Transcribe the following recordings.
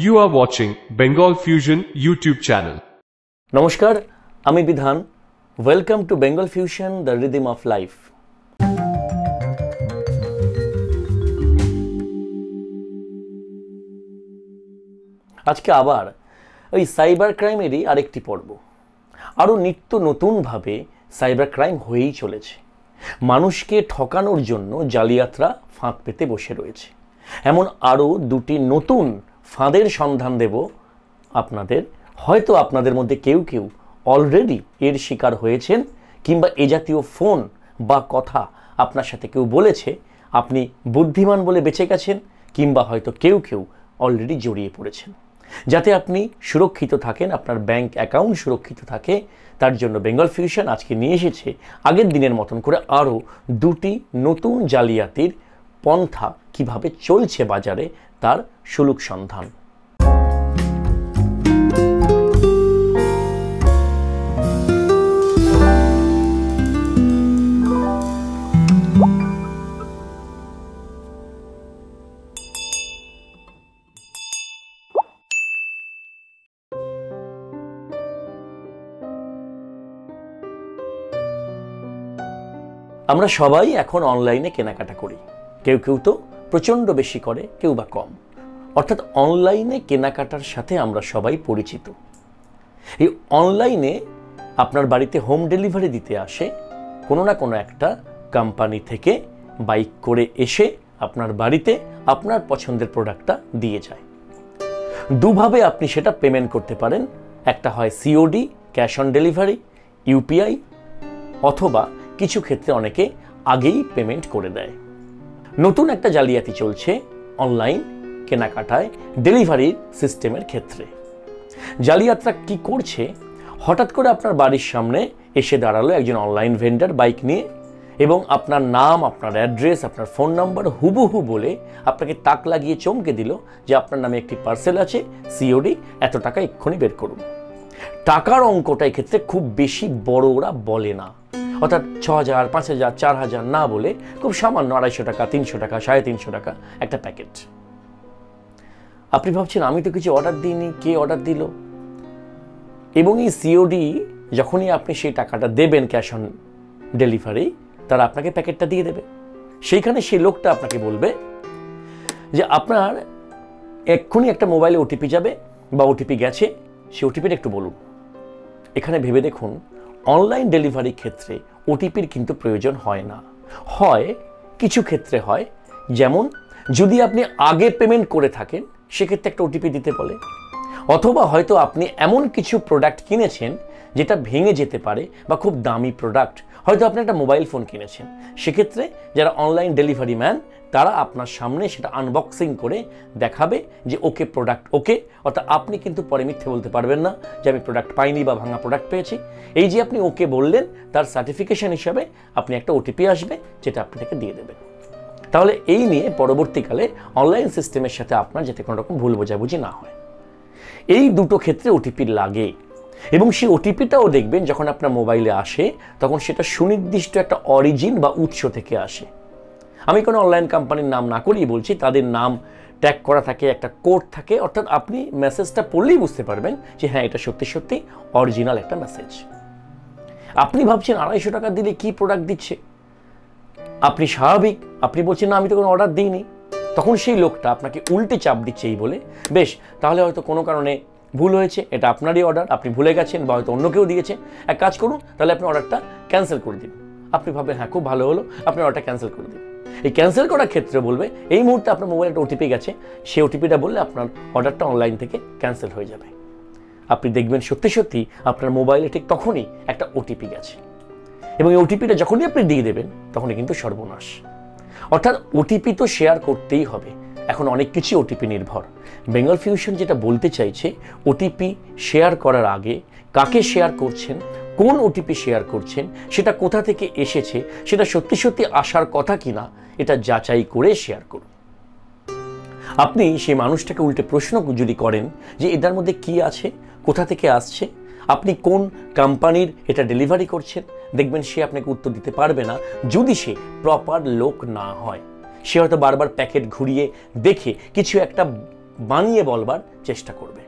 You are watching Bengal Fusion YouTube channel. নমস্কার, আমি বিধান। Welcome to Bengal fusion, the rhythm of life. আজকে আবার ওই সাইবার ক্রাইমেরই আরেকটি পর্ব। আরও নিত্য নতুনভাবে সাইবার ক্রাইম হয়েই চলেছে। মানুষকে ঠকানোর জন্য জালিয়াতরা ফাঁদ পেতে বসে রয়েছে। এমন আরও দুটি নতুন ফাঁদের সন্ধান দেব আপনাদের। হয়তো আপনাদের মধ্যে কেউ কেউ অলরেডি এর শিকার হয়েছেন, কিংবা এ জাতীয় ফোন বা কথা আপনার সাথে কেউ বলেছে, আপনি বুদ্ধিমান বলে বেঁচে গেছেন, কিংবা হয়তো কেউ কেউ অলরেডি জড়িয়ে পড়েছেন। যাতে আপনি সুরক্ষিত থাকেন, আপনার ব্যাংক অ্যাকাউন্ট সুরক্ষিত থাকে, তার জন্য বেঙ্গল ফিউশন আজকে নিয়ে এসেছে আগের দিনের মতন করে আরও দুটি নতুন জালিয়াতির পন্থা কিভাবে চলছে বাজারে তার সুলুক সন্ধান। আমরা সবাই এখন অনলাইনে কেনাকাটা করি। কেউ কেউ তো প্রচণ্ড বেশি করে, কেউ বা কম। অর্থাৎ অনলাইনে কেনাকাটার সাথে আমরা সবাই পরিচিত। এই অনলাইনে আপনার বাড়িতে হোম ডেলিভারি দিতে আসে কোনো না কোনো একটা কোম্পানি থেকে বাইক করে এসে আপনার বাড়িতে আপনার পছন্দের প্রোডাক্টটা দিয়ে যায়। দুভাবে আপনি সেটা পেমেন্ট করতে পারেন। একটা হয় COD, cash on delivery, UPI, অথবা কিছু ক্ষেত্রে অনেকে আগেই পেমেন্ট করে দেয়। নতুন একটা জালিয়াতি চলছে অনলাইন কেনাকাটায় ডেলিভারির সিস্টেমের ক্ষেত্রে। জালিয়াতরা কি করছে, হঠাৎ করে আপনার বাড়ির সামনে এসে দাঁড়ালো একজন অনলাইন ভেন্ডার বাইক নিয়ে, এবং আপনার নাম, আপনার অ্যাড্রেস, আপনার ফোন নাম্বার হুবহু বলে আপনাকে তাক লাগিয়ে চমকে দিল যে আপনার নামে একটি পার্সেল আছে, সিওডি, এত টাকা এক্ষুনি বের করুন। টাকার অঙ্কটা এক্ষেত্রে খুব বেশি বড় ওরা বলে না। অর্থাৎ 6,000, 5,000, 4,000 না বলে খুব সামান্য 250 টাকা, 300 টাকা, 350 টাকা একটা প্যাকেট। আপনি ভাবছেন আমি তো কিছু অর্ডার দিইনি, কে অর্ডার দিল? এবং এই সিওডি যখনই আপনি সেই টাকাটা দেবেন ক্যাশ অন ডেলিভারি, তারা আপনাকে প্যাকেটটা দিয়ে দেবে। সেইখানে সেই লোকটা আপনাকে বলবে যে আপনার এক্ষুনি একটা মোবাইলে ওটিপি যাবে বা ওটিপি গেছে, সেই ওটিপিটা একটু বলুন। এখানে ভেবে দেখুন, অনলাইন ডেলিভারি ক্ষেত্রে ওটিপির কিন্তু প্রয়োজন হয় না। হয় কিছু ক্ষেত্রে হয়, যেমন যদি আপনি আগে পেমেন্ট করে থাকেন সেক্ষেত্রে একটা ওটিপি দিতে বলে, অথবা হয়তো আপনি এমন কিছু প্রোডাক্ট কিনেছেন যেটা ভেঙে যেতে পারে বা খুব দামি প্রোডাক্ট, হয়তো আপনি একটা মোবাইল ফোন কিনেছেন, সেক্ষেত্রে যারা অনলাইন ডেলিভারি ম্যান তারা আপনার সামনে সেটা আনবক্সিং করে দেখাবে যে ওকে প্রোডাক্ট ওকে। অর্থাৎ আপনি কিন্তু পরে মিথ্যে বলতে পারবেন না যে আমি প্রোডাক্ট পাইনি বা ভাঙা প্রোডাক্ট পেয়েছি। এই যে আপনি ওকে বললেন, তার সার্টিফিকেশন হিসাবে আপনি একটা ওটিপি আসবে যেটা আপনাকে দিয়ে দেবেন। তাহলে এই নিয়ে পরবর্তীকালে অনলাইন সিস্টেমের সাথে আপনার যাতে কোনো রকম ভুল বোঝাবুঝি না হয়। এই দুটো ক্ষেত্রে ওটিপি লাগে, এবং সেই ওটিপিটাও দেখবেন যখন আপনার মোবাইলে আসে তখন সেটা সুনির্দিষ্ট একটা অরিজিন বা উৎস থেকে আসে। আমি কোনো অনলাইন কোম্পানির নাম না করেই বলছি, তাদের নাম ট্যাগ করা থাকে, একটা কোড থাকে। অর্থাৎ আপনি মেসেজটা পড়লেই বুঝতে পারবেন যে হ্যাঁ, এটা সত্যি সত্যি অরিজিনাল একটা মেসেজ। আপনি ভাবছেন 250 টাকা দিলে কি প্রোডাক্ট দিচ্ছে, আপনি স্বাভাবিক, আপনি বলছেন না আমি তো কোনো অর্ডার দিইনি। তখন সেই লোকটা আপনাকে উল্টে চাপ দিচ্ছে এই বলে, বেশ তাহলে হয়তো কোনো কারণে ভুল হয়েছে, এটা আপনারই অর্ডার, আপনি ভুলে গেছেন বা হয়তো অন্য কেউ দিয়েছে, এক কাজ করুন তাহলে আপনি অর্ডারটা ক্যান্সেল করে দিন। আপনি ভাববেন হ্যাঁ খুব ভালো হলো, আপনি অর্ডারটা ক্যান্সেল করে দিন। এই ক্যান্সেল করার ক্ষেত্রে বলবে এই মুহূর্তে আপনার মোবাইলে একটা ওটিপি গেছে, সেই ওটিপিটা বললে আপনার অর্ডারটা অনলাইন থেকে ক্যান্সেল হয়ে যাবে। আপনি দেখবেন সত্যি সত্যি আপনার মোবাইলে ঠিক তখনই একটা ওটিপি গেছে, এবং এই ওটিপিটা যখনই আপনি দিয়ে দেবেন তখনই কিন্তু সর্বনাশ। অর্থাৎ ওটিপি তো শেয়ার করতেই হবে, এখন অনেক কিছু ওটিপি নির্ভর। বেঙ্গল ফিউশন যেটা বলতে চাইছে, ওটিপি শেয়ার করার আগে কাকে শেয়ার করছেন, কোন ওটিপি শেয়ার করছেন, সেটা কোথা থেকে এসেছে, সেটা সত্যি সত্যি আসার কথা কিনা, এটা যাচাই করে শেয়ার করুন। আপনি সেই মানুষটাকে উল্টে প্রশ্ন যদি করেন যে এটার মধ্যে কি আছে, কোথা থেকে আসছে, আপনি কোন কোম্পানির এটা ডেলিভারি করছেন, দেখবেন সে আপনাকে উত্তর দিতে পারবে না যদি সে প্রপার লোক না হয়। সে হয়তো বারবার প্যাকেট ঘুরিয়ে দেখে কিছু একটা বানিয়ে বলবার চেষ্টা করবে।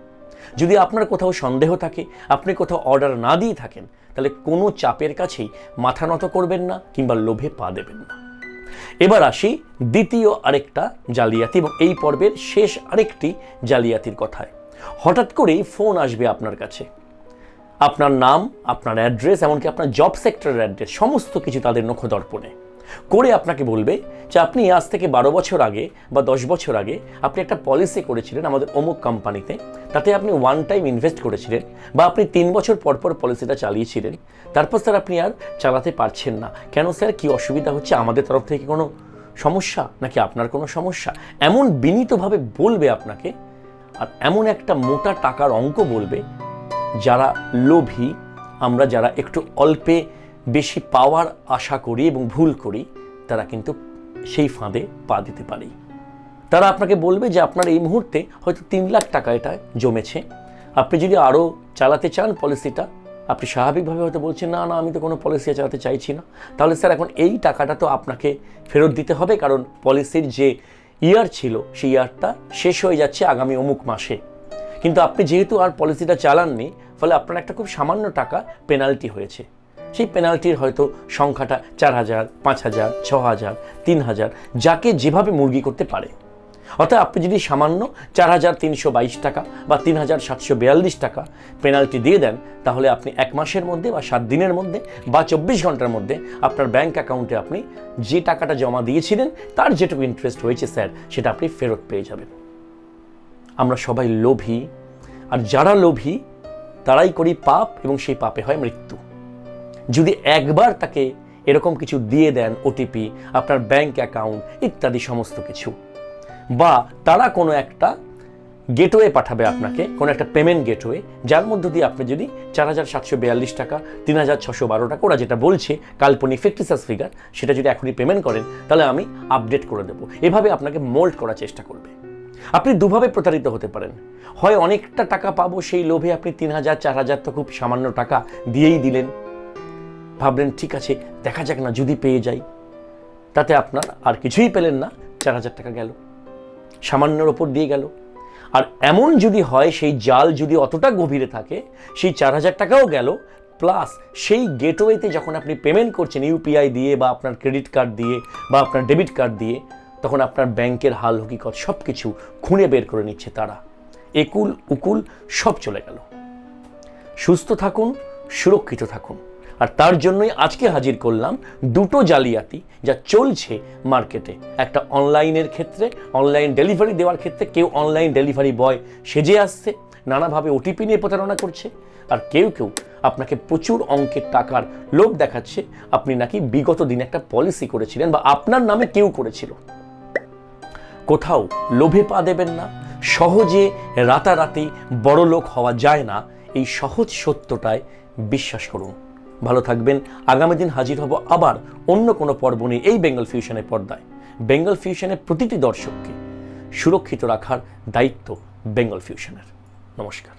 যদি আপনার কোথাও সন্দেহ থাকে, আপনি কোথাও অর্ডার না দিয়ে থাকেন, তাহলে কোনো চাপের কাছেই মাথা নত করবেন না কিংবা লোভে পা দেবেন না। এবার আসি দ্বিতীয় আরেকটা জালিয়াতি এবং এই পর্বের শেষ আরেকটি জালিয়াতির কথায়। হঠাৎ করেই ফোন আসবে আপনার কাছে, আপনার নাম, আপনার অ্যাড্রেস, এমনকি আপনার জব সেক্টরের অ্যাড্রেস সমস্ত কিছু তাদের নখদর্পণে করে আপনাকে বলবে যে আপনি আজ থেকে 12 বছর আগে বা 10 বছর আগে আপনি একটা পলিসি করেছিলেন আমাদের অমুক কোম্পানিতে, তাতে আপনি ওয়ান টাইম ইনভেস্ট করেছিলেন বা আপনি 3 বছর পর পর পলিসিটা চালিয়েছিলেন, তারপর স্যার আপনি আর চালাতে পারছেন না কেন স্যার, কি অসুবিধা হচ্ছে, আমাদের তরফ থেকে কোনো সমস্যা নাকি আপনার কোনো সমস্যা, এমন বিনীতভাবে বলবে আপনাকে। আর এমন একটা মোটা টাকার অঙ্ক বলবে, যারা লোভী, আমরা যারা একটু অল্পে বেশি পাওয়ার আশা করি এবং ভুল করি, তারা কিন্তু সেই ফাঁদে পা দিতে পারি। তারা আপনাকে বলবে যে আপনার এই মুহূর্তে হয়তো 3 লাখ টাকা এটা জমেছে, আপনি যদি আরও চালাতে চান পলিসিটা, আপনি স্বাভাবিকভাবে হয়তো বলছেন না না আমি তো কোনো পলিসি চালাতে চাইছি না, তাহলে স্যার এখন এই টাকাটা তো আপনাকে ফেরত দিতে হবে, কারণ পলিসির যে ইয়ার ছিল সেই ইয়ারটা শেষ হয়ে যাচ্ছে আগামী অমুক মাসে, কিন্তু আপনি যেহেতু আর পলিসিটা চালাননি, ফলে আপনার একটা খুব সামান্য টাকা পেনাল্টি হয়েছে। সেই পেনাল্টির হয়তো সংখ্যাটা 4,000, 5,000, 6,000, 3,000, যাকে যেভাবে মুরগি করতে পারে। অর্থাৎ আপনি যদি সামান্য 4,322 টাকা বা 3,742 টাকা পেনাল্টি দিয়ে দেন, তাহলে আপনি 1 মাসের মধ্যে বা 7 দিনের মধ্যে বা 24 ঘন্টার মধ্যে আপনার ব্যাংক অ্যাকাউন্টে আপনি যে টাকাটা জমা দিয়েছিলেন তার যেটুকু ইন্টারেস্ট হয়েছে স্যার, সেটা আপনি ফেরত পেয়ে যাবেন। আমরা সবাই লোভী, আর যারা লোভী তারাই করি পাপ এবং সেই পাপে হয় মৃত্যু। যদি একবার তাকে এরকম কিছু দিয়ে দেন, ওটিপি, আপনার ব্যাংক অ্যাকাউন্ট ইত্যাদি সমস্ত কিছু, বা তারা কোনো একটা গেটওয়ে পাঠাবে আপনাকে, কোনো একটা পেমেন্ট গেটওয়ে, যার মধ্য দিয়ে আপনি যদি 4,742 টাকা, 3,612 টাকা, ওরা যেটা বলছে কাল্পনিক ফিকটিশিয়াস ফিগার, সেটা যদি এখনই পেমেন্ট করেন তাহলে আমি আপডেট করে দেবো, এভাবে আপনাকে মোল্ড করার চেষ্টা করবে। আপনি দুভাবে প্রতারিত হতে পারেন, হয় অনেকটা টাকা পাবো সেই লোভে আপনি 3,000, 4,000 তো খুব সামান্য টাকা দিয়েই দিলেন, ভাবলেন ঠিক আছে দেখা যাক না যদি পেয়ে যাই, তাতে আপনার আর কিছুই পেলেন না, 4,000 টাকা গেল, সামান্যর ওপর দিয়ে গেল। আর এমন যদি হয় সেই জাল যদি অতটা গভীরে থাকে, সেই 4,000 টাকাও গেল, প্লাস সেই গেটওয়েতে যখন আপনি পেমেন্ট করছেন ইউপিআই দিয়ে বা আপনার ক্রেডিট কার্ড দিয়ে বা আপনার ডেবিট কার্ড দিয়ে, তখন আপনার ব্যাংকের হাল হকিকত সব কিছু খুঁড়ে বের করে নিচ্ছে তারা, একুল উকুল সব চলে গেল। সুস্থ থাকুন, সুরক্ষিত থাকুন। আর তার জন্যই আজকে হাজির করলাম দুটো জালিয়াতি যা চলছে মার্কেটে। একটা অনলাইনের ক্ষেত্রে, অনলাইন ডেলিভারি দেওয়ার ক্ষেত্রে কেউ অনলাইন ডেলিভারি বয় সেজে আসছে, নানাভাবে ওটিপি নিয়ে প্রতারণা করছে, আর কেউ কেউ আপনাকে প্রচুর অঙ্কের টাকার লোভ দেখাচ্ছে আপনি নাকি বিগত দিনে একটা পলিসি করেছিলেন বা আপনার নামে কেউ করেছিল। কোথাও লোভে পা দেবেন না, সহজে রাতারাতি বড় লোক হওয়া যায় না, এই সহজ সত্যটায় বিশ্বাস করুন। ভালো থাকবেন। আগামী দিন হাজির হব আবার অন্য কোনো পর্ব নিয়ে এই বেঙ্গল ফিউশনের পর্দায়। বেঙ্গল ফিউশনের প্রতিটি দর্শককে সুরক্ষিত রাখার দায়িত্ব বেঙ্গল ফিউশনের। নমস্কার।